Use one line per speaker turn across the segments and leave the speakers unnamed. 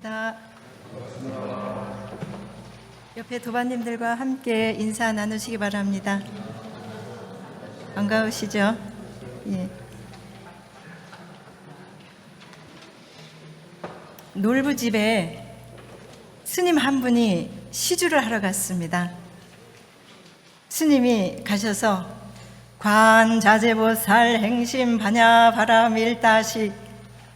반갑습니다. 옆에 도반님들과 함께 인사 나누시기 바랍니다. 반가우시죠? 예. 놀부집에 스님 한 분이 시주를 하러 갔습니다. 스님이 가셔서 관자재보살 행심 반야 바람 일다시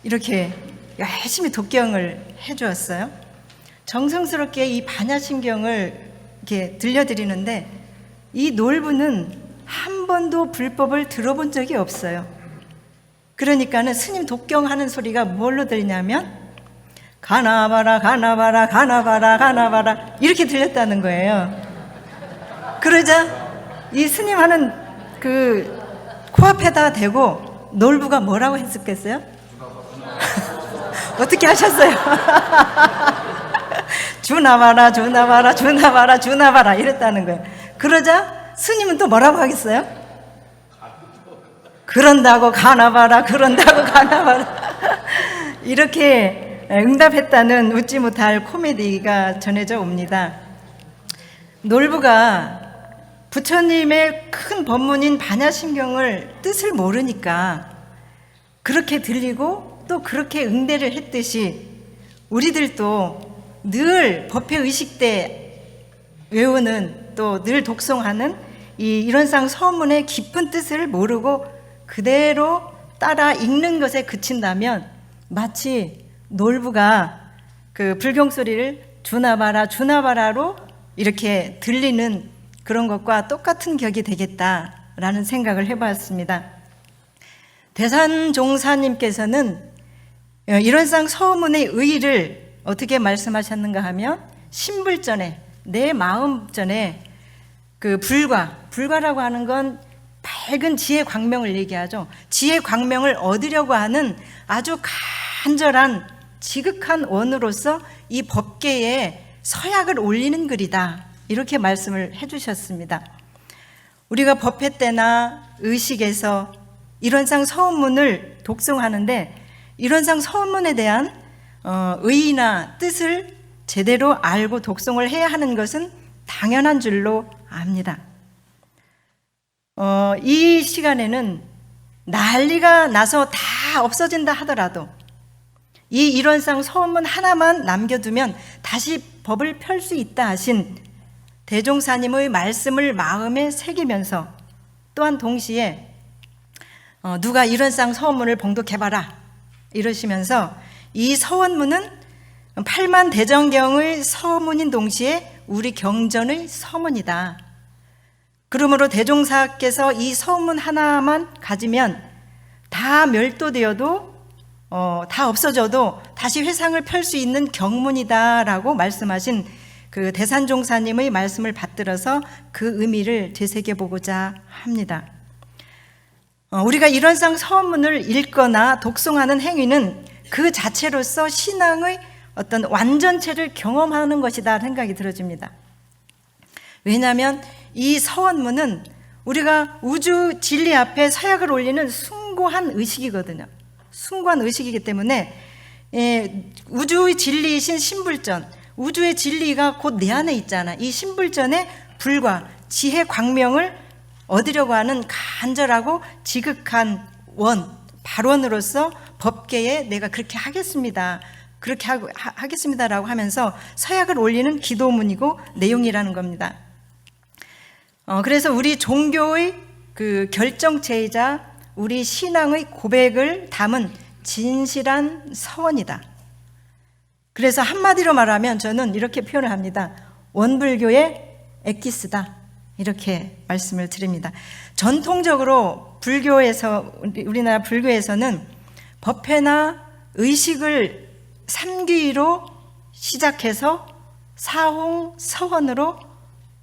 이렇게 열심히 독경을 해주었어요. 정성스럽게 이 반야심경을 이렇게 들려드리는데 이 놀부는 한 번도 불법을 들어본 적이 없어요. 그러니까는 스님 독경하는 소리가 뭘로 들리냐면 가나봐라 가나봐라 가나봐라 가나봐라 이렇게 들렸다는 거예요. 그러자 이 스님 하는 그 코앞에다 대고 놀부가 뭐라고 했었겠어요? 어떻게 하셨어요? 주나봐라 주나봐라 주나봐라 주나봐라 이랬다는 거예요. 그러자 스님은 또 뭐라고 하겠어요? 그런다고 가나봐라 그런다고 가나봐라 이렇게 응답했다는 웃지 못할 코미디가 전해져 옵니다. 놀부가 부처님의 큰 법문인 반야심경을 뜻을 모르니까 그렇게 들리고 또 그렇게 응대를 했듯이 우리들도 늘 법회의식 때 외우는 또 늘 독송하는 이 일원상 서문의 깊은 뜻을 모르고 그대로 따라 읽는 것에 그친다면 마치 놀부가 그 불경소리를 주나봐라 주나봐라로 이렇게 들리는 그런 것과 똑같은 격이 되겠다라는 생각을 해봤습니다. 대산종사님께서는 일원상 서문의 의의를 어떻게 말씀하셨는가 하면 신불전에 내 마음전에 그 불과라고 하는 건 밝은 지혜 광명을 얘기하죠. 지혜 광명을 얻으려고 하는 아주 간절한 지극한 원으로서 이 법계에 서약을 올리는 글이다 이렇게 말씀을 해주셨습니다. 우리가 법회 때나 의식에서 일원상 서문을 독송하는데 일원상 서문에 대한 의의나 뜻을 제대로 알고 독송을 해야 하는 것은 당연한 줄로 압니다. 이 시간에는 난리가 나서 다 없어진다 하더라도 이 일원상 서문 하나만 남겨두면 다시 법을 펼 수 있다 하신 대종사님의 말씀을 마음에 새기면서 또한 동시에 누가 일원상 서문을 봉독해봐라 이러시면서 이 서원문은 8만 대정경의 서문인 동시에 우리 경전의 서문이다. 그러므로 대종사께서 이 서문 하나만 가지면 다 멸도되어도 다 없어져도 다시 회상을 펼 수 있는 경문이다라고 말씀하신 그 대산종사님의 말씀을 받들어서 그 의미를 되새겨보고자 합니다. 우리가 일원상 서문을 읽거나 독송하는 행위는 그 자체로서 신앙의 어떤 완전체를 경험하는 것이다 생각이 들어집니다. 왜냐하면 이 서원문은 우리가 우주 진리 앞에 서약을 올리는 숭고한 의식이거든요. 숭고한 의식이기 때문에 우주의 진리이신 신불전, 우주의 진리가 곧 내 안에 있잖아. 이 신불전의 불과 지혜 광명을 얻으려고 하는 간절하고 지극한 발원으로서 법계에 내가 그렇게 하겠습니다. 그렇게 하겠습니다라고 하면서 서약을 올리는 기도문이고 내용이라는 겁니다. 그래서 우리 종교의 그 결정체이자 우리 신앙의 고백을 담은 진실한 서원이다. 그래서 한마디로 말하면 저는 이렇게 표현을 합니다. 원불교의 엑기스다. 이렇게 말씀을 드립니다. 전통적으로 우리나라 불교에서는 법회나 의식을 삼귀로 시작해서 사홍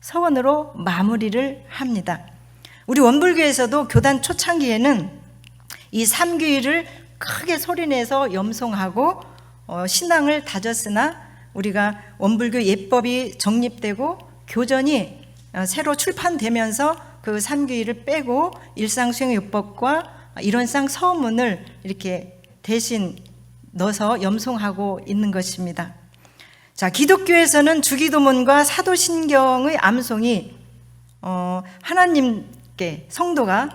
서원으로 마무리를 합니다. 우리 원불교에서도 교단 초창기에는 이 삼귀를 크게 소리내서 염송하고 신앙을 다졌으나 우리가 원불교 예법이 정립되고 교전이 새로 출판되면서 그 삼귀를 빼고 일상수행요법과 일원상 서문을 이렇게 대신 넣어서 염송하고 있는 것입니다. 자, 기독교에서는 주기도문과 사도신경의 암송이 하나님께 성도가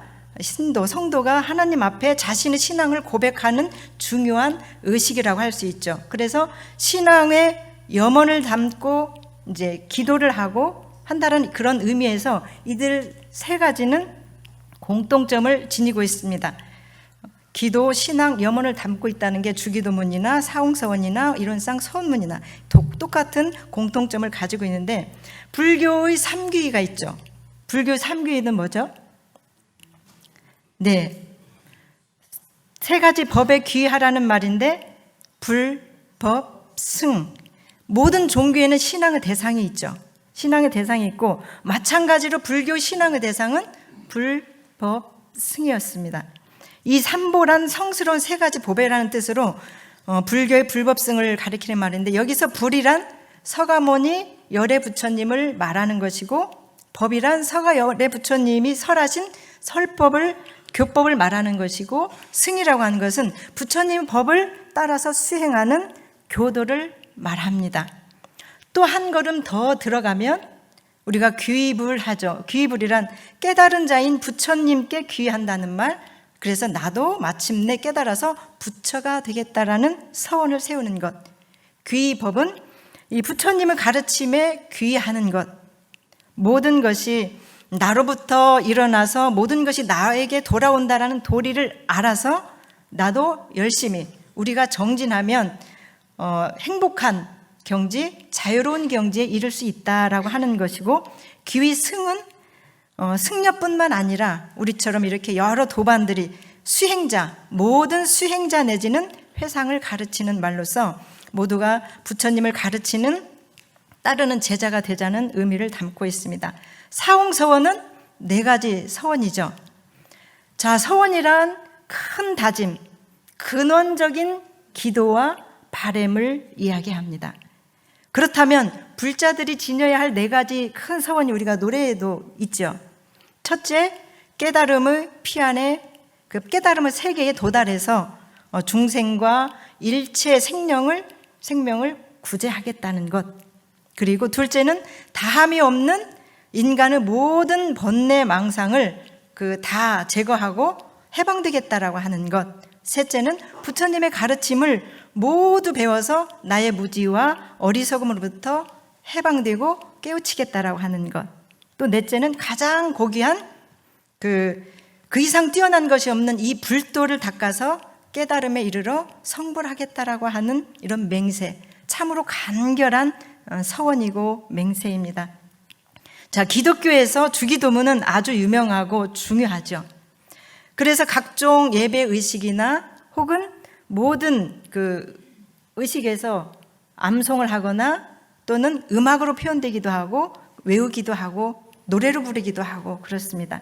하나님 앞에 자신의 신앙을 고백하는 중요한 의식이라고 할 수 있죠. 그래서 신앙의 염원을 담고 이제 기도를 하고 한다는 그런 의미에서 이들 세 가지는 공통점을 지니고 있습니다. 기도, 신앙, 염원을 담고 있다는 게 주기도문이나 사홍서원이나 이론상 서원문이나 똑같은 공통점을 가지고 있는데, 불교의 삼귀가 있죠. 불교 삼귀는 뭐죠? 네, 세 가지 법에 귀하라는 말인데, 불, 법, 승. 모든 종교에는 신앙의 대상이 있죠. 신앙의 대상이 있고, 마찬가지로 불교 신앙의 대상은 불, 법, 승이었습니다. 이 삼보란 성스러운 세 가지 보배라는 뜻으로 불교의 불법승을 가리키는 말인데, 여기서 불이란 서가모니 열애 부처님을 말하는 것이고, 법이란 서가 열애 부처님이 설하신 설법을, 교법을 말하는 것이고, 승이라고 하는 것은 부처님 법을 따라서 수행하는 교도를 말합니다. 또 한 걸음 더 들어가면 우리가 귀불 하죠. 귀불이란 깨달은 자인 부처님께 귀한다는 말, 그래서 나도 마침내 깨달아서 부처가 되겠다라는 서원을 세우는 것. 귀법은 이 부처님의 가르침에 귀하는 것. 모든 것이 나로부터 일어나서 모든 것이 나에게 돌아온다라는 도리를 알아서 나도 열심히, 우리가 정진하면 행복한 경지, 자유로운 경지에 이를 수 있다라고 하는 것이고, 귀승은 승려뿐만 아니라 우리처럼 이렇게 여러 도반들이 수행자, 모든 수행자 내지는 회상을 가르치는 말로서 모두가 부처님을 가르치는, 따르는 제자가 되자는 의미를 담고 있습니다. 사홍서원은 네 가지 서원이죠. 자, 서원이란 큰 다짐, 근원적인 기도와 바램을 이야기합니다. 그렇다면 불자들이 지녀야 할 네 가지 큰 서원이 우리가 노래에도 있죠. 첫째, 깨달음의 피안에, 그 깨달음의 세계에 도달해서 중생과 일체 생명을 구제하겠다는 것. 그리고 둘째는 다함이 없는 인간의 모든 번뇌 망상을 다 제거하고 해방되겠다라고 하는 것. 셋째는 부처님의 가르침을 모두 배워서 나의 무지와 어리석음으로부터 해방되고 깨우치겠다라고 하는 것. 또 넷째는 가장 고귀한 그 이상 뛰어난 것이 없는 이 불도를 닦아서 깨달음에 이르러 성불하겠다라고 하는 이런 맹세, 참으로 간결한 서원이고 맹세입니다. 자, 기독교에서 주기도문은 아주 유명하고 중요하죠. 그래서 각종 예배 의식이나 혹은 모든 그 의식에서 암송을 하거나 또는 음악으로 표현되기도 하고 외우기도 하고 노래로 부르기도 하고 그렇습니다.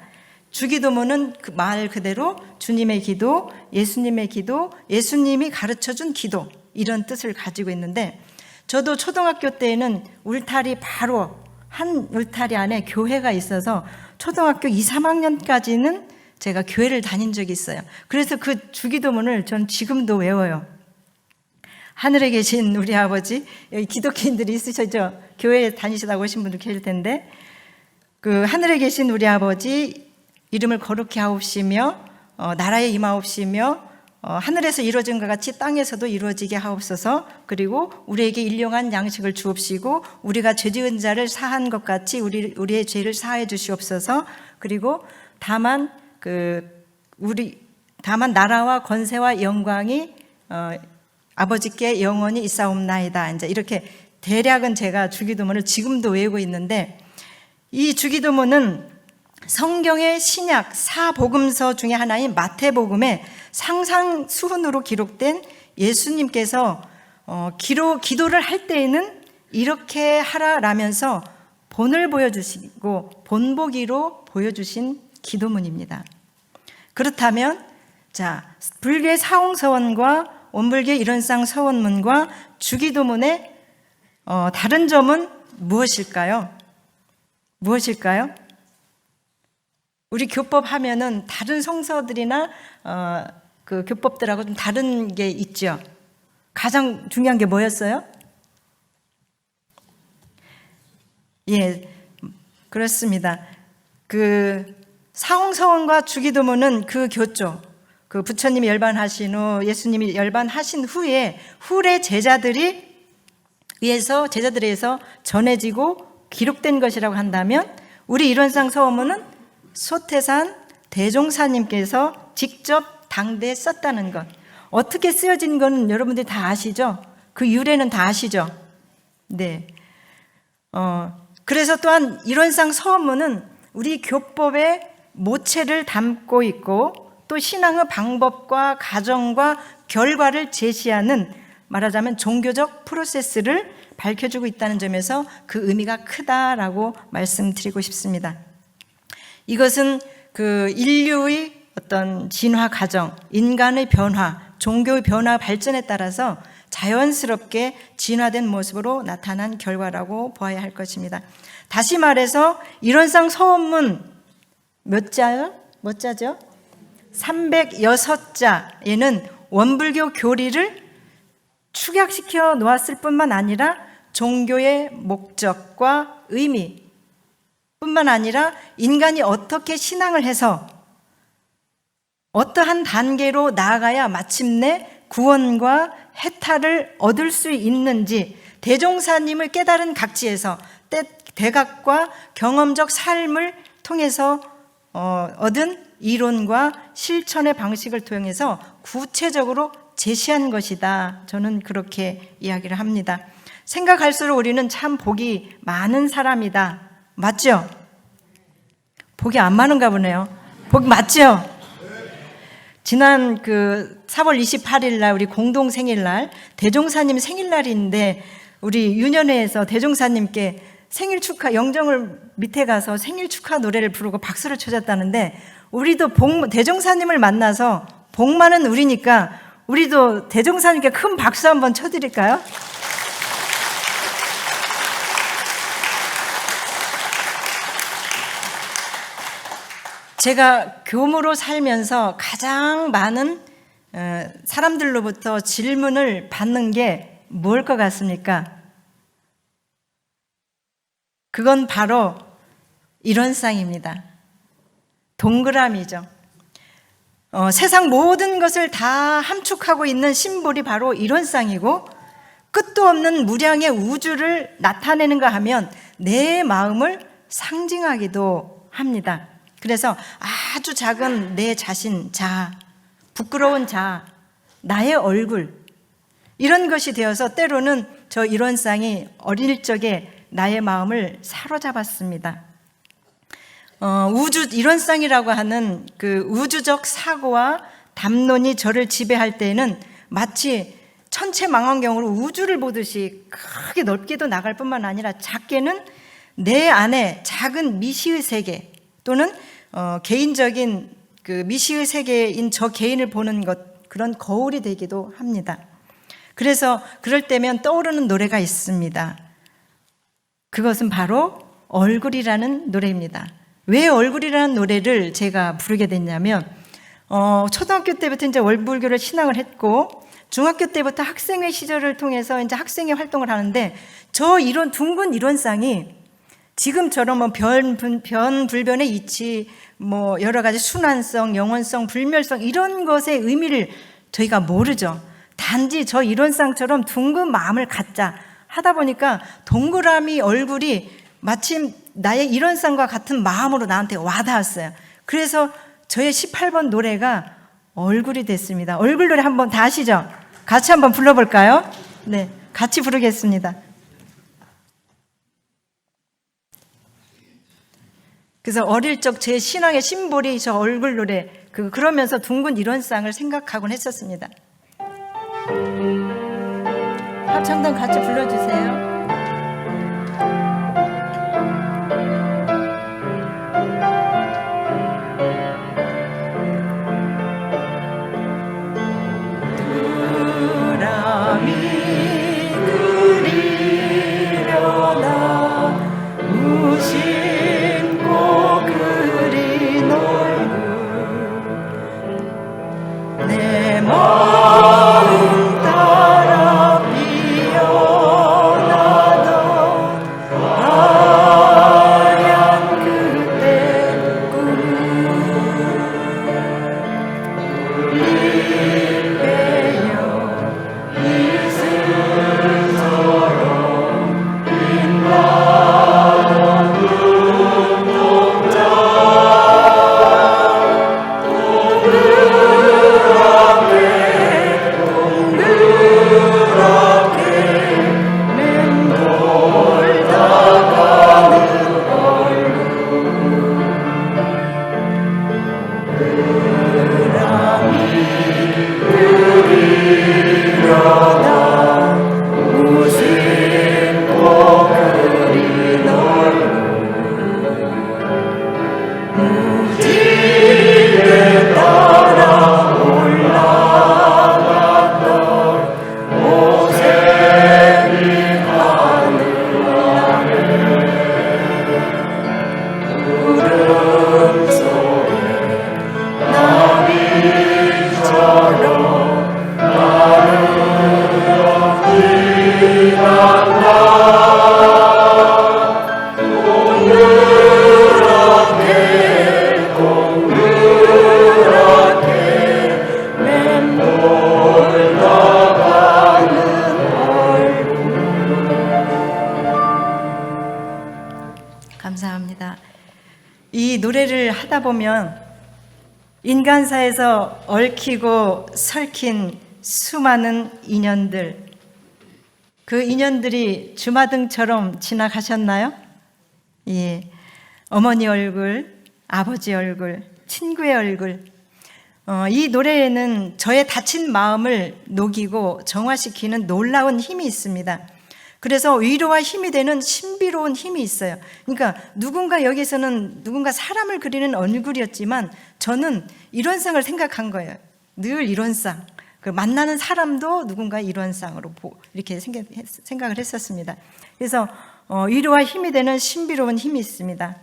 주기도문은 그 말 그대로 주님의 기도, 예수님의 기도, 예수님이 가르쳐준 기도, 이런 뜻을 가지고 있는데, 저도 초등학교 때에는 울타리 바로 한 울타리 안에 교회가 있어서 초등학교 2, 3학년까지는 제가 교회를 다닌 적이 있어요. 그래서 그 주기도문을 전 지금도 외워요. 하늘에 계신 우리 아버지, 여기 기독교인들이 있으시죠? 교회에 다니시다고 오신 분들 계실 텐데, 그 하늘에 계신 우리 아버지 이름을 거룩히 하옵시며 나라에 임하옵시며 하늘에서 이루어진 것 같이 땅에서도 이루어지게 하옵소서. 그리고 우리에게 일용한 양식을 주옵시고 우리가 죄지은 자를 사한 것 같이 우리의 죄를 사해 주시옵소서. 그리고 다만 나라와 권세와 영광이 아버지께 영원히 있사옵나이다. 이제 이렇게 대략은 제가 주기도문을 지금도 외우고 있는데, 이 주기도문은 성경의 신약 사복음서 중에 하나인 마태복음에 상상수훈으로 기록된 예수님께서 기도를 할 때에는 이렇게 하라라면서 본을 보여주시고 본보기로 보여주신 기도문입니다. 그렇다면 자, 불교의 사홍서원과 원불교의 일원상 서원문과 주기도문의 다른 점은 무엇일까요? 우리 교법 하면은 다른 성서들이나 그 교법들하고 좀 다른 게 있죠. 가장 중요한 게 뭐였어요? 예, 그렇습니다. 그 사홍서원과 주기도문은 그 교조, 그 부처님이 열반하신 후, 예수님이 열반하신 후에 후래 제자들에 의해서 전해지고 기록된 것이라고 한다면, 우리 일원상 서원문은 소태산 대종사님께서 직접 당대에 썼다는 것. 어떻게 쓰여진 건 여러분들이 다 아시죠? 그 유래는 다 아시죠? 네. 그래서 또한 일원상 서원문은 우리 교법의 모체를 담고 있고, 또 신앙의 방법과 가정과 결과를 제시하는, 말하자면 종교적 프로세스를 밝혀주고 있다는 점에서 그 의미가 크다라고 말씀드리고 싶습니다. 이것은 그 인류의 어떤 진화 과정, 인간의 변화, 종교의 변화 발전에 따라서 자연스럽게 진화된 모습으로 나타난 결과라고 보아야 할 것입니다. 다시 말해서 일원상 서원문 몇 자요? 몇 자죠? 306자에는 원불교 교리를 축약시켜 놓았을 뿐만 아니라 종교의 목적과 의미 뿐만 아니라 인간이 어떻게 신앙을 해서 어떠한 단계로 나아가야 마침내 구원과 해탈을 얻을 수 있는지, 대종사님을 깨달은 각지에서 대각과 경험적 삶을 통해서 얻은 이론과 실천의 방식을 통해서 구체적으로 제시한 것이다. 저는 그렇게 이야기를 합니다. 생각할수록 우리는 참 복이 많은 사람이다. 맞죠? 복이 안 많은가 보네요. 복 맞죠? 지난 그 4월 28일 날 우리 공동 생일날 대종사님 생일날인데, 우리 윤현회에서 대종사님께 생일 축하, 영정을 밑에 가서 생일 축하 노래를 부르고 박수를 쳐줬다는데, 우리도 대종사님을 만나서 복 많은 우리니까 우리도 대종사님께 큰 박수 한번 쳐드릴까요? 제가 교무로 살면서 가장 많은 사람들로부터 질문을 받는 게 뭘 것 같습니까? 그건 바로 일원상입니다. 동그라미죠. 세상 모든 것을 다 함축하고 있는 심볼이 바로 일원상이고, 끝도 없는 무량의 우주를 나타내는가 하면 내 마음을 상징하기도 합니다. 그래서 아주 작은 내 자신, 부끄러운 나의 얼굴, 이런 것이 되어서 때로는 저 일원상이 어릴 적에 나의 마음을 사로잡았습니다. 일원상이라고 하는 그 우주적 사고와 담론이 저를 지배할 때에는 마치 천체망원경으로 우주를 보듯이 크게 넓게도 나갈 뿐만 아니라 작게는 내 안에 작은 미시의 세계, 또는 개인적인 그 미시의 세계인 저 개인을 보는 것, 그런 거울이 되기도 합니다. 그래서 그럴 때면 떠오르는 노래가 있습니다. 그것은 바로 얼굴이라는 노래입니다. 왜 얼굴이라는 노래를 제가 부르게 됐냐면, 초등학교 때부터 이제 원불교를 신앙을 했고, 중학교 때부터 학생회 시절을 통해서 이제 학생회 활동을 하는데, 저 이런 둥근 일원상이 지금처럼 뭐 변불변의 이치, 뭐 여러 가지 순환성, 영원성, 불멸성, 이런 것의 의미를 저희가 모르죠. 단지 저 일원상처럼 둥근 마음을 갖자 하다 보니까 동그라미 얼굴이 마침 나의 일원상과 같은 마음으로 나한테 와닿았어요. 그래서 저의 18번 노래가 얼굴이 됐습니다. 얼굴 노래 한번 다 아시죠? 같이 한번 불러볼까요? 네, 같이 부르겠습니다. 그래서 어릴 적 제 신앙의 심볼이 저 얼굴 노래, 그러면서 둥근 일원상을 생각하곤 했었습니다. 합창단 같이 불러주세요.
마음 따라 피어나
감사합니다. 이 노래를 하다 보면 인간사에서 얽히고 설킨 수많은 인연들, 그 인연들이 주마등처럼 지나가셨나요? 예, 어머니 얼굴, 아버지 얼굴, 친구의 얼굴. 이 노래에는 저의 다친 마음을 녹이고 정화시키는 놀라운 힘이 있습니다. 그래서 위로와 힘이 되는 신비로운 힘이 있어요. 그러니까 누군가 여기서는 누군가 사람을 그리는 얼굴이었지만 저는 일원상을 생각한 거예요. 늘 일원상. 그 만나는 사람도 누군가 일원상으로 이렇게 생각을 했었습니다. 그래서 위로와 힘이 되는 신비로운 힘이 있습니다.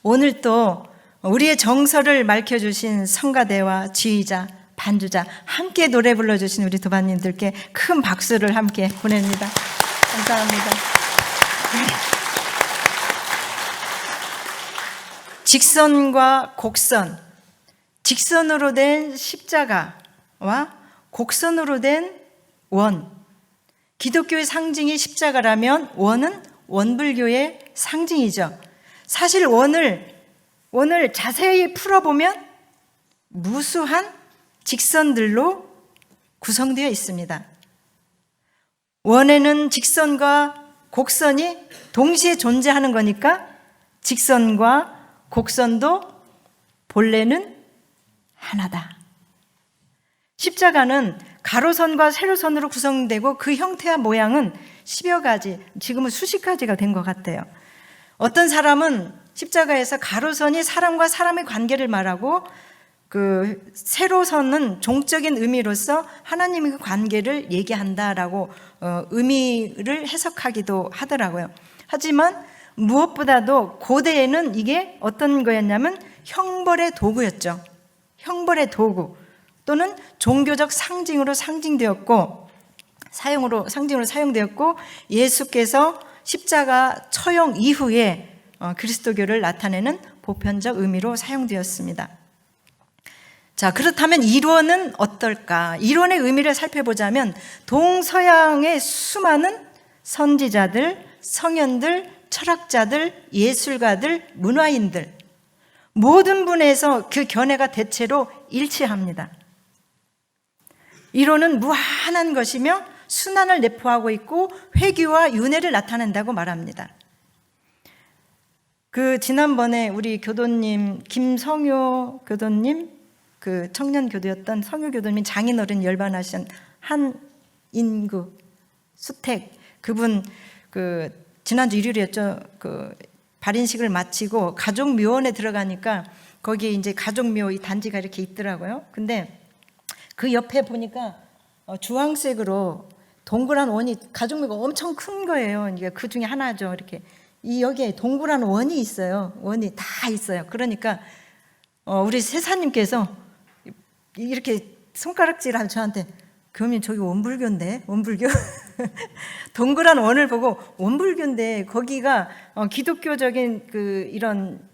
오늘 또 우리의 정서를 밝혀주신 성가대와 지휘자, 반주자, 함께 노래 불러주신 우리 도반님들께 큰 박수를 함께 보냅니다. 감사합니다. 직선과 곡선, 직선으로 된 십자가와 곡선으로 된 원. 기독교의 상징이 십자가라면 원은 원불교의 상징이죠. 사실 원을 자세히 풀어보면 무수한 직선들로 구성되어 있습니다. 원에는 직선과 곡선이 동시에 존재하는 거니까 직선과 곡선도 본래는 하나다. 십자가는 가로선과 세로선으로 구성되고 그 형태와 모양은 10여 가지, 지금은 수십 가지가 된 것 같아요. 어떤 사람은 십자가에서 가로선이 사람과 사람의 관계를 말하고 그 세로선은 종적인 의미로서 하나님의 관계를 얘기한다라고 의미를 해석하기도 하더라고요. 하지만 무엇보다도 고대에는 이게 어떤 거였냐면 형벌의 도구였죠. 형벌의 도구 또는 종교적 상징으로 상징되었고 상징으로 사용되었고 예수께서 십자가 처형 이후에 그리스도교를 나타내는 보편적 의미로 사용되었습니다. 자, 그렇다면 이론은 어떨까? 이론의 의미를 살펴보자면 동서양의 수많은 선지자들, 성현들, 철학자들, 예술가들, 문화인들 모든 분에서 그 견해가 대체로 일치합니다. 이론은 무한한 것이며 순환을 내포하고 있고 회귀와 윤회를 나타낸다고 말합니다. 지난번에 우리 교도님 김성효 교도님 그 청년 교도였던 성효 교도님이 장인어른 열반하신 한인구 수택 그분 지난주 일요일이었죠. 발인식을 마치고 가족묘원에 들어가니까 거기에 이제 가족묘 이 단지가 이렇게 있더라고요. 근데 그 옆에 보니까 주황색으로 동그란 원이 가족묘가 엄청 큰 거예요. 그러니까 그 중에 하나죠. 이렇게 여기에 동그란 원이 있어요. 원이 다 있어요. 그러니까 우리 세사님께서 이렇게 손가락질한 저한테 교수님 저기 원불교인데 원불교 동그란 원을 보고 원불교인데 거기가 기독교적인 이런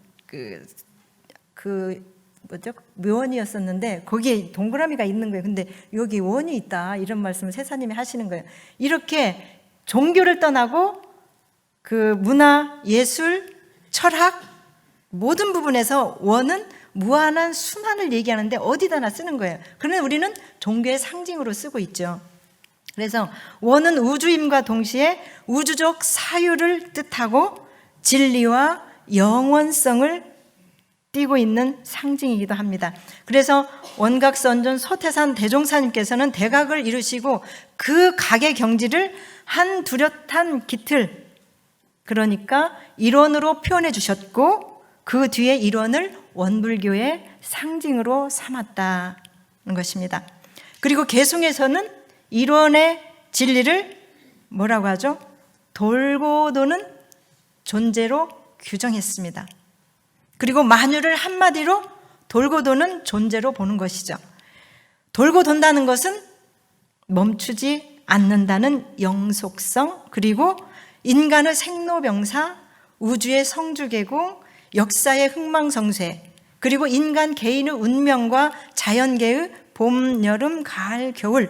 뭐죠? 묘원이었었는데 거기에 동그라미가 있는 거예요. 근데 여기 원이 있다 이런 말씀을 세사님이 하시는 거예요. 이렇게 종교를 떠나고 문화, 예술, 철학 모든 부분에서 원은 무한한 순환을 얘기하는데 어디다나 쓰는 거예요. 그러나 우리는 종교의 상징으로 쓰고 있죠. 그래서 원은 우주임과 동시에 우주적 사유를 뜻하고 진리와 영원성을 띠고 있는 상징이기도 합니다. 그래서 원각선전 소태산 대종사님께서는 대각을 이루시고 그 각의 경지를 한 뚜렷한 깃틀, 그러니까 일원으로 표현해 주셨고 그 뒤에 일원을 원불교의 상징으로 삼았다는 것입니다. 그리고 개송에서는 일원의 진리를 뭐라고 하죠? 돌고 도는 존재로 규정했습니다. 그리고 만유를 한마디로 돌고 도는 존재로 보는 것이죠. 돌고 돈다는 것은 멈추지 않는다는 영속성, 그리고 인간의 생로병사, 우주의 성주계공, 역사의 흥망성쇠, 그리고 인간 개인의 운명과 자연계의 봄, 여름, 가을, 겨울,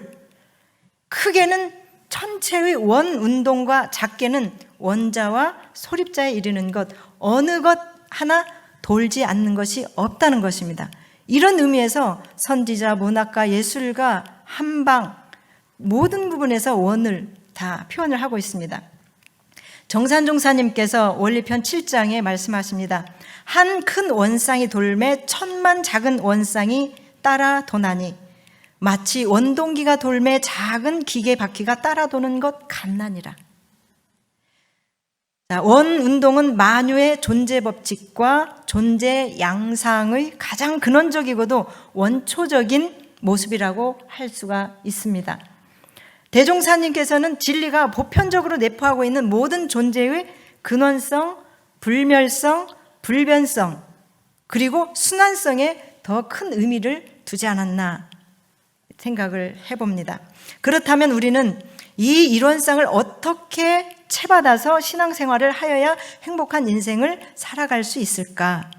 크게는 전체의 원운동과 작게는 원자와 소립자에 이르는 것, 어느 것 하나 돌지 않는 것이 없다는 것입니다. 이런 의미에서 선지자, 문학가, 예술가, 한방 모든 부분에서 원을 다 표현을 하고 있습니다. 정산종사님께서 원리편 7장에 말씀하십니다. 한 큰 원상이 돌매 천만 작은 원상이 따라 도나니 마치 원동기가 돌매 작은 기계 바퀴가 따라 도는 것 같나니라. 원운동은 만유의 존재 법칙과 존재 양상의 가장 근원적이고도 원초적인 모습이라고 할 수가 있습니다. 대종사님께서는 진리가 보편적으로 내포하고 있는 모든 존재의 근원성, 불멸성, 불변성, 그리고 순환성에 더 큰 의미를 두지 않았나 생각을 해봅니다. 그렇다면 우리는 이 이론상을 어떻게 채받아서 신앙생활을 하여야 행복한 인생을 살아갈 수 있을까?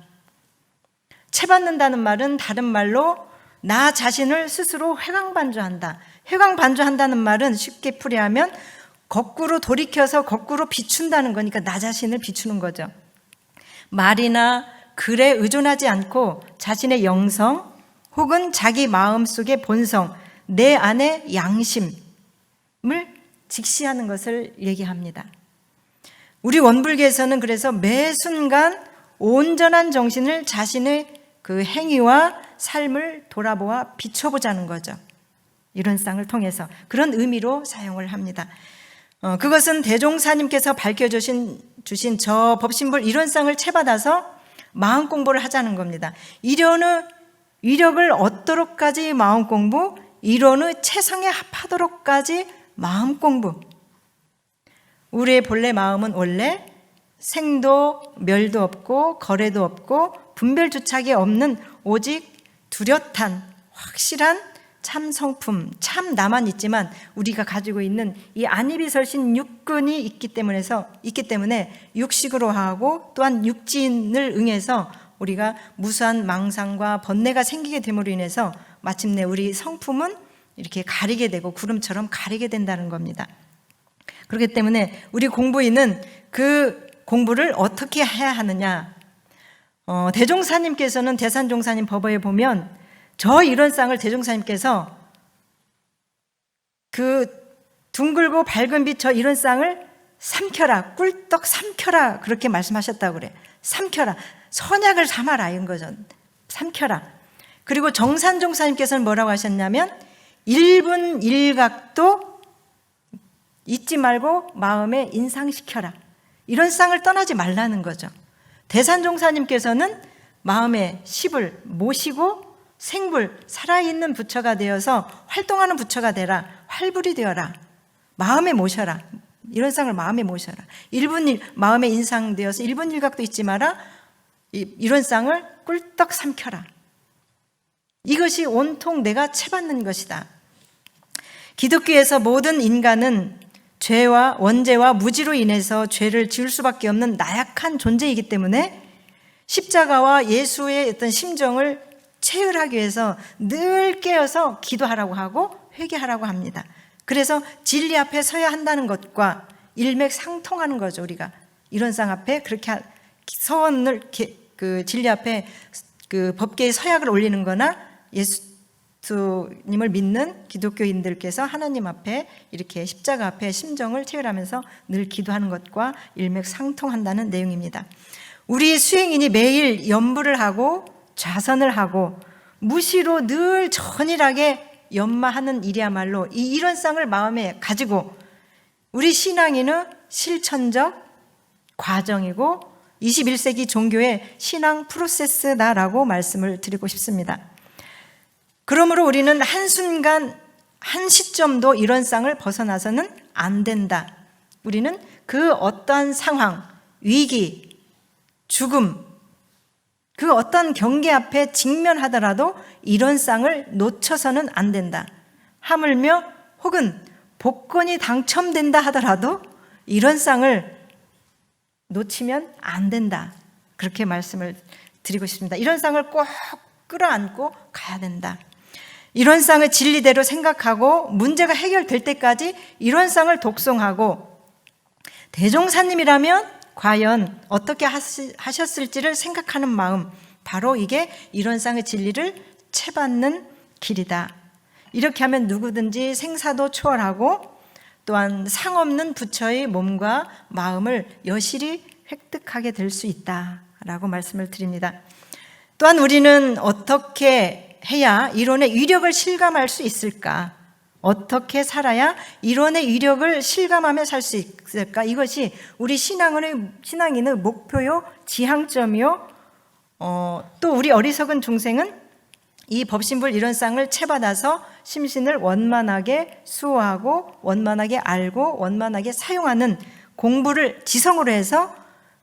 채받는다는 말은 다른 말로 나 자신을 스스로 회광반주한다. 회광반주한다는 말은 쉽게 풀이하면 거꾸로 돌이켜서 거꾸로 비춘다는 거니까 나 자신을 비추는 거죠. 말이나 글에 의존하지 않고 자신의 영성 혹은 자기 마음속의 본성, 내 안의 양심을 직시하는 것을 얘기합니다. 우리 원불교에서는 그래서 매 순간 온전한 정신을 자신의 그 행위와 삶을 돌아보아 비춰보자는 거죠. 이론상을 통해서 그런 의미로 사용을 합니다. 그것은 대종사님께서 밝혀주신 저 법신불 이론상을 채받아서 마음 공부를 하자는 겁니다. 이론의 위력을 얻도록까지 마음 공부, 이론의 최상에 합하도록까지 마음 공부. 우리의 본래 마음은 원래 생도 멸도 없고 거래도 없고 분별주착이 없는 오직 뚜렷한 확실한 참 성품, 참 나만 있지만 우리가 가지고 있는 이 안이비설신 육근이 있기 때문에 육식으로 하고 또한 육진을 응해서 우리가 무수한 망상과 번뇌가 생기게 됨으로 인해서 마침내 우리 성품은 이렇게 가리게 되고 구름처럼 가리게 된다는 겁니다. 그렇기 때문에 우리 공부인은 그 공부를 어떻게 해야 하느냐? 대종사님께서는 대산종사님 법어에 보면 저 이론상을 대종사님께서 그 둥글고 밝은 빛 저 이론상을 삼켜라, 꿀떡 삼켜라 그렇게 말씀하셨다고 그래. 삼켜라, 선약을 삼아라 이런 거죠. 삼켜라. 그리고 정산종사님께서는 뭐라고 하셨냐면 1분 1각도 잊지 말고 마음에 인상시켜라. 이런 쌍을 떠나지 말라는 거죠. 대산종사님께서는 마음에 십을 모시고 생불, 살아있는 부처가 되어서 활동하는 부처가 되라. 활불이 되어라. 마음에 모셔라. 이런 쌍을 마음에 모셔라. 1분 1, 마음에 인상되어서 1분 1각도 잊지 마라. 이런 쌍을 꿀떡 삼켜라. 이것이 온통 내가 채받는 것이다. 기독교에서 모든 인간은 죄와 원죄와 무지로 인해서 죄를 지을 수밖에 없는 나약한 존재이기 때문에 십자가와 예수의 어떤 심정을 체휼하기 위해서 늘 깨어서 기도하라고 하고 회개하라고 합니다. 그래서 진리 앞에 서야 한다는 것과 일맥상통하는 거죠. 우리가 이런 상 앞에 그렇게 서원을 그 진리 앞에 그 법계의 서약을 올리는 거나 예수님을 믿는 기독교인들께서 하나님 앞에 이렇게 십자가 앞에 심정을 체휼하면서 늘 기도하는 것과 일맥상통한다는 내용입니다. 우리 수행인이 매일 염불을 하고 좌선을 하고 무시로 늘 전일하게 연마하는 일이야말로 이 이론상을 마음에 가지고 우리 신앙인의 실천적 과정이고 21세기 종교의 신앙 프로세스다라고 말씀을 드리고 싶습니다. 그러므로 우리는 한순간 한 시점도 이론상을 벗어나서는 안 된다. 우리는 그 어떠한 상황, 위기, 죽음, 그 어떤 경계 앞에 직면하더라도 이론상을 놓쳐서는 안 된다. 하물며 혹은 복권이 당첨된다 하더라도 이론상을 놓치면 안 된다. 그렇게 말씀을 드리고 싶습니다. 이런 쌍을 꼭 끌어안고 가야 된다. 이런 쌍을 진리대로 생각하고 문제가 해결될 때까지 이런 쌍을 독송하고, 대종사님이라면 과연 어떻게 하셨을지를 생각하는 마음, 바로 이게 이런 쌍의 진리를 채받는 길이다. 이렇게 하면 누구든지 생사도 초월하고 또한 상없는 부처의 몸과 마음을 여실히 획득하게 될 수 있다라고 말씀을 드립니다. 또한 우리는 어떻게 해야 이론의 위력을 실감할 수 있을까? 어떻게 살아야 이론의 위력을 실감하며 살 수 있을까? 이것이 우리 신앙인의 목표요, 지향점이요. 또 우리 어리석은 중생은 이 법신불 이론상을 채받아서 심신을 원만하게 수호하고 원만하게 알고 원만하게 사용하는 공부를 지성으로 해서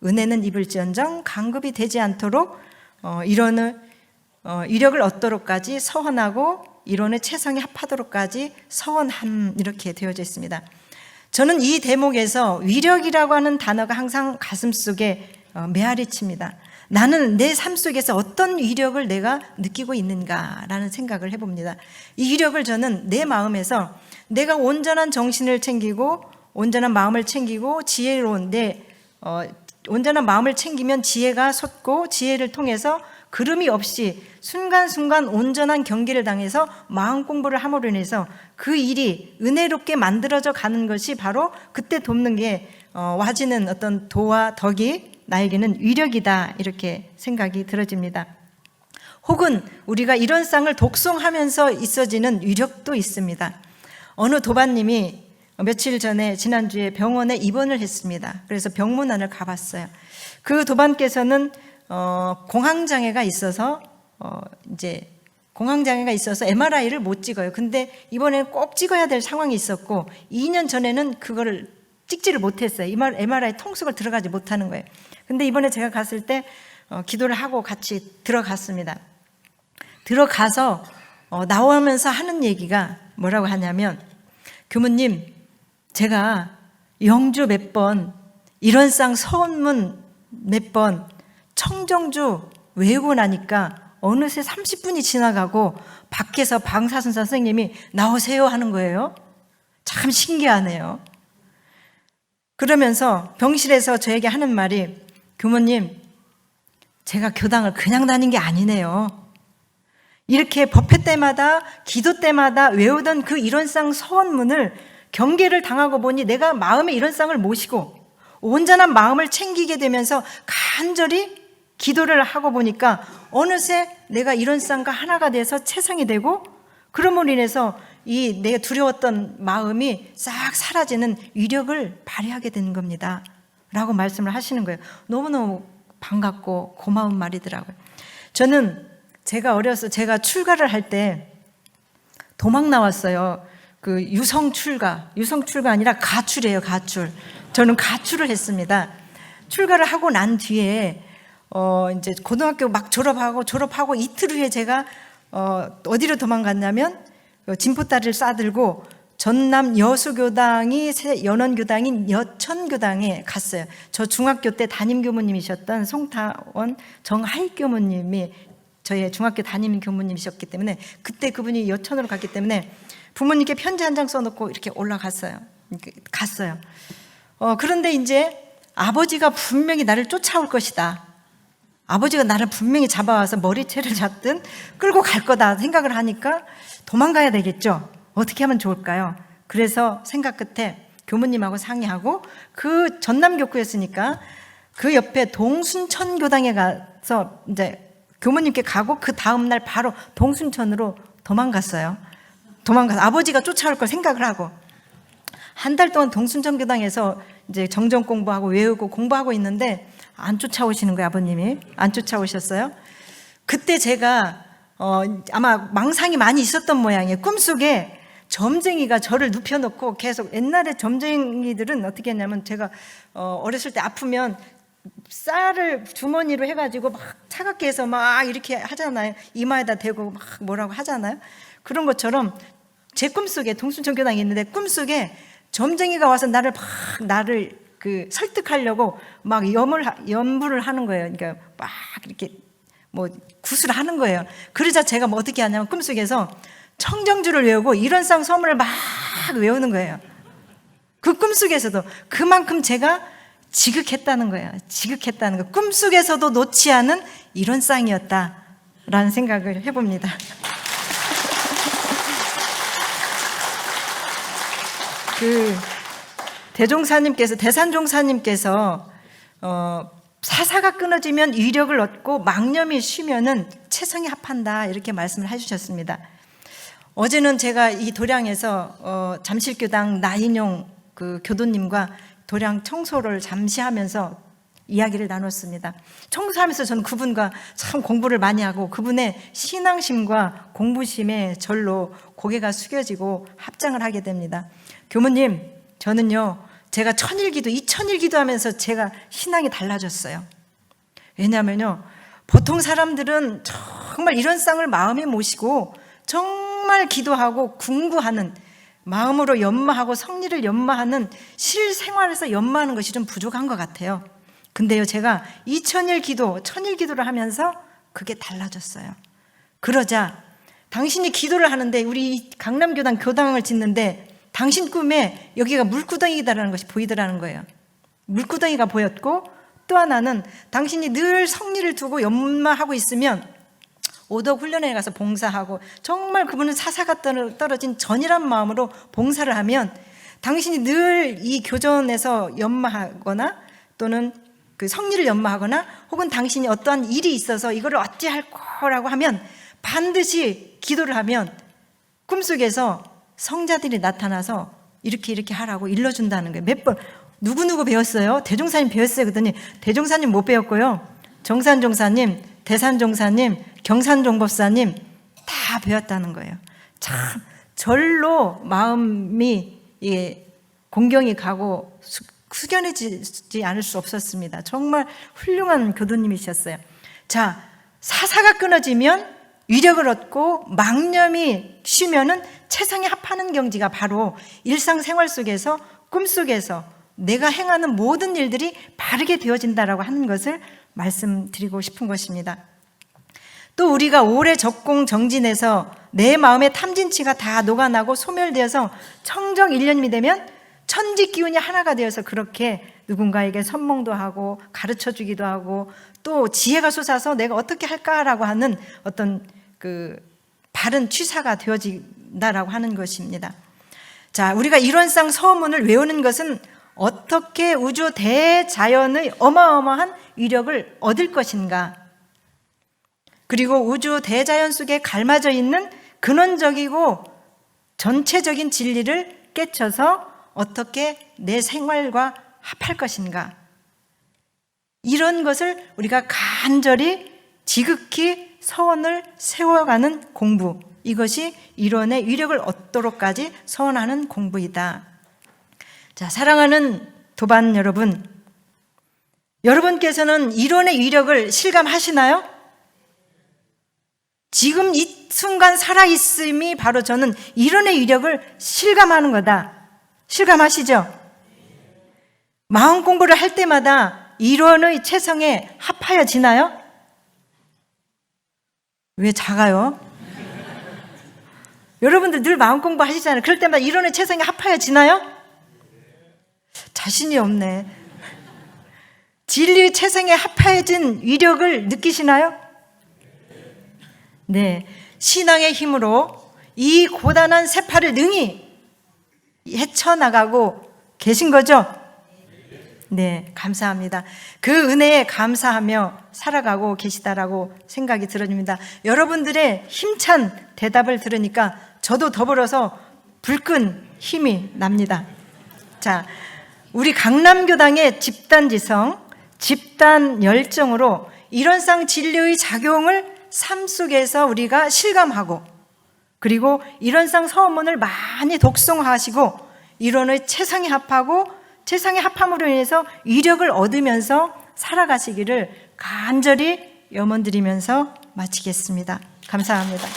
은혜는 입을지언정 강급이 되지 않도록 이론의 위력을 얻도록까지 서원하고 이론의 체성에 합하도록까지 서원함, 이렇게 되어져 있습니다. 저는 이 대목에서 위력이라고 하는 단어가 항상 가슴속에 메아리 칩니다. 나는 내 삶 속에서 어떤 위력을 내가 느끼고 있는가라는 생각을 해봅니다. 이 위력을 저는 내 마음에서 내가 온전한 정신을 챙기고 온전한 마음을 챙기고 지혜로운 온전한 마음을 챙기면 지혜가 솟고, 지혜를 통해서 그름이 없이 순간순간 온전한 경계를 당해서 마음 공부를 함으로 인해서 그 일이 은혜롭게 만들어져 가는 것이 바로 그때 돕는 게 와지는 어떤 도와 덕이 나에게는 위력이다, 이렇게 생각이 들어집니다. 혹은 우리가 이런 쌍을 독송하면서 있어지는 위력도 있습니다. 어느 도반님이 며칠 전에 지난주에 병원에 입원을 했습니다. 그래서 병문안을 가봤어요. 그 도반께서는 공황장애가 있어서 MRI를 못 찍어요. 근데 이번에는 꼭 찍어야 될 상황이 있었고 2년 전에는 그거를 찍지를 못했어요. MRI 통속을 들어가지 못하는 거예요. 근데 이번에 제가 갔을 때 기도를 하고 같이 들어갔습니다. 들어가서 나오면서 하는 얘기가 뭐라고 하냐면, 교무님, 제가 영주 몇 번, 이런상 서원문 몇 번, 청정주 외우고 나니까 어느새 30분이 지나가고 밖에서 방사선사 선생님이 나오세요 하는 거예요. 참 신기하네요. 그러면서 병실에서 저에게 하는 말이, 교무님, 제가 교당을 그냥 다닌 게 아니네요. 이렇게 법회 때마다 기도 때마다 외우던 그 이론상 서원문을 경계를 당하고 보니 내가 마음의 이론상을 모시고 온전한 마음을 챙기게 되면서 간절히 기도를 하고 보니까 어느새 내가 이론상과 하나가 돼서 채성이 되고, 그러므로 인해서 이 내가 두려웠던 마음이 싹 사라지는 위력을 발휘하게 되는 겁니다 라고 말씀을 하시는 거예요. 너무너무 반갑고 고마운 말이더라고요. 저는 제가 제가 출가를 할 때 도망 나왔어요. 그 유성출가 아니라 가출이에요, 가출. 저는 가출을 했습니다. 출가를 하고 난 뒤에 이제 고등학교 막 졸업하고 이틀 후에 제가 어디로 도망갔냐면 진포다리를 싸들고 전남 여수교당이 연원교당인 여천교당에 갔어요. 저 중학교 때 담임교무님이셨던 송타원 정하익교무님이 저희 중학교 담임 교무님이셨기 때문에 그때 그분이 여천으로 갔기 때문에 부모님께 편지 한 장 써놓고 이렇게 올라갔어요. 갔어요. 그런데 이제 아버지가 분명히 나를 쫓아올 것이다. 아버지가 나를 분명히 잡아와서 머리채를 잡든 끌고 갈 거다 생각을 하니까 도망가야 되겠죠. 어떻게 하면 좋을까요? 그래서 생각 끝에 교무님하고 상의하고, 그 전남교구였으니까 그 옆에 동순천교당에 가서 이제 교무님께 가고 그 다음날 바로 동순천으로 도망갔어요. 도망가서 아버지가 쫓아올 걸 생각을 하고 한 달 동안 동순천교당에서 이제 정정 공부하고 외우고 공부하고 있는데 안 쫓아오시는 거예요. 아버님이 안 쫓아오셨어요. 그때 제가 아마 망상이 많이 있었던 모양이에요. 꿈속에 점쟁이가 저를 눕혀놓고 계속, 옛날에 점쟁이들은 어떻게 했냐면, 제가 어렸을 때 아프면 쌀을 주머니로 해가지고 막 차갑게 해서 막 이렇게 하잖아요. 이마에다 대고 막 뭐라고 하잖아요. 그런 것처럼 제 꿈속에 동순천교당이 있는데 꿈속에 점쟁이가 와서 나를 그 설득하려고 막 염불을 하는 거예요. 그러니까 막 이렇게 뭐 구슬을 하는 거예요. 그러자 제가 뭐 어떻게 하냐면 꿈속에서 청정주를 외우고 일원상 소문을 막 외우는 거예요. 그 꿈속에서도 그만큼 제가 지극했다는 거예요. 지극했다는 거. 꿈속에서도 놓지 않은 일원상이었다라는 생각을 해봅니다. 그 대산종사님께서 사사가 끊어지면 위력을 얻고 망념이 쉬면은 체성이 합한다 이렇게 말씀을 해주셨습니다. 어제는 제가 이 도량에서 잠실교당 나인용 그 교도님과 도량 청소를 잠시 하면서 이야기를 나눴습니다. 청소하면서 저는 그분과 참 공부를 많이 하고 그분의 신앙심과 공부심에 절로 고개가 숙여지고 합장을 하게 됩니다. 교무님, 저는요 제가 천일기도 2000일기도 하면서 제가 신앙이 달라졌어요. 왜냐하면요 보통 사람들은 정말 이런 쌍을 마음에 모시고 정말 기도하고 궁구하는 마음으로 연마하고 성리를 연마하는 실생활에서 연마하는 것이 좀 부족한 것 같아요. 근데요 제가 2000일 기도 1000일 기도를 하면서 그게 달라졌어요. 그러자 당신이 기도를 하는데 우리 강남교당 교당을 짓는데 당신 꿈에 여기가 물구덩이다라는 것이 보이더라는 거예요. 물구덩이가 보였고 또 하나는 당신이 늘 성리를 두고 연마하고 있으면 오덕 훈련에 가서 봉사하고 정말 그분은 사사가 떨어진 전이란 마음으로 봉사를 하면 당신이 늘 이 교전에서 연마하거나 또는 그 성리를 연마하거나 혹은 당신이 어떠한 일이 있어서 이거를 어찌할 거라고 하면 반드시 기도를 하면 꿈속에서 성자들이 나타나서 이렇게 하라고 일러준다는 거예요. 몇 번 누구 배웠어요? 대종사님 배웠어요. 그랬더니 대종사님 못 배웠고요. 정산종사님, 대산종사님, 경산종법사님 다 배웠다는 거예요. 참 절로 마음이 공경이 가고 숙연해지지 않을 수 없었습니다. 정말 훌륭한 교도님이셨어요. 자, 사사가 끊어지면 위력을 얻고 망념이 쉬면은 체성이 합하는 경지가 바로 일상생활 속에서 꿈속에서 내가 행하는 모든 일들이 바르게 되어진다라고 하는 것을 말씀드리고 싶은 것입니다. 또 우리가 오래 적공정진해서 내 마음의 탐진치가 다 녹아나고 소멸되어서 청정일련임이 되면 천지 기운이 하나가 되어서 그렇게 누군가에게 선몽도 하고 가르쳐주기도 하고 또 지혜가 솟아서 내가 어떻게 할까라고 하는 어떤 그 바른 취사가 되어진다라고 하는 것입니다. 자, 우리가 일원상 서문을 외우는 것은 어떻게 우주 대자연의 어마어마한 위력을 얻을 것인가, 그리고 우주 대자연 속에 갈마져 있는 근원적이고 전체적인 진리를 깨쳐서 어떻게 내 생활과 합할 것인가, 이런 것을 우리가 간절히 지극히 서원을 세워가는 공부, 이것이 이론의 위력을 얻도록까지 서원하는 공부이다. 자, 사랑하는 도반 여러분, 여러분께서는 이론의 위력을 실감하시나요? 지금 이 순간 살아있음이 바로 저는 이론의 위력을 실감하는 거다. 실감하시죠? 마음 공부를 할 때마다 이론의 체성에 합하여지나요? 왜 작아요? 여러분들 늘 마음 공부 하시잖아요. 그럴 때마다 이론의 체성에 합하여지나요? 자신이 없네. 진리의 체성에 합하여진 위력을 느끼시나요? 네, 신앙의 힘으로 이 고단한 세파를 능히 헤쳐나가고 계신 거죠? 네, 감사합니다. 그 은혜에 감사하며 살아가고 계시다라고 생각이 들어집니다. 여러분들의 힘찬 대답을 들으니까 저도 더불어서 불끈 힘이 납니다. 자, 우리 강남교당의 집단지성, 집단 열정으로 일원상 진리의 작용을 삶 속에서 우리가 실감하고, 그리고 일원상 서원문을 많이 독송하시고 이론의 체성에 합하고 체성의 합함으로 인해서 위력을 얻으면서 살아가시기를 간절히 염원드리면서 마치겠습니다. 감사합니다.